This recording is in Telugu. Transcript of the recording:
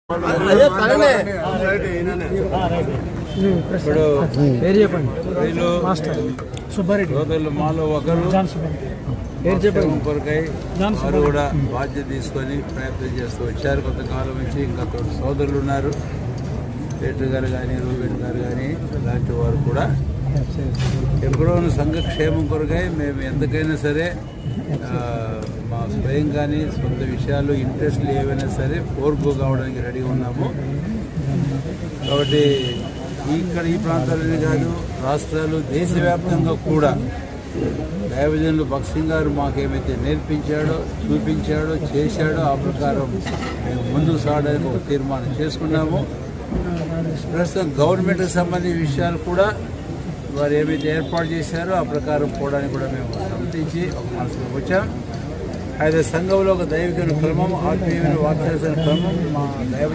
ఇప్పుడు వీళ్ళు సోదరులు మాలో ఒకరు కొరకై వారు కూడా బాధ్యత తీసుకొని ప్రయత్నం చేస్తూ వచ్చారు. కొంతకాలం నుంచి ఇంకా సోదరులు ఉన్నారు, పేటర్ గారు కానీ రూబెన్ గారు కానీ ఇలాంటి వారు కూడా ఎప్పుడో సంఘక్షేమం కొరకై మేము ఎందుకైనా సరే మా స్వయం కానీ సొంత విషయాలు ఇంట్రెస్ట్లు ఏవైనా సరే ఫోర్గో కావడానికి రెడీగా ఉన్నాము. కాబట్టి ఇక్కడ ఈ ప్రాంతాలనే కాదు రాష్ట్రాలు దేశవ్యాప్తంగా కూడా దైవజనులు భక్సింగ్ గారు మాకేమైతే నేర్పించాడో చూపించాడో చేశాడో ఆ ప్రకారం మేము ముందుకు సాగడానికి ఒక తీర్మానం చేసుకున్నాము. ప్రస్తుతం గవర్నమెంట్కి సంబంధించిన విషయాలు కూడా వారు ఏమైతే ఏర్పాటు చేశారో ఆ ప్రకారం పోవడానికి కూడా మేము సమ్మతించి ఒక మనసులోకి వచ్చాం. అయితే సంఘంలో ఒక దైవికమైన క్రమం, ఆత్మీయమైన వాక్యాల్సిన క్రమం మా దైవ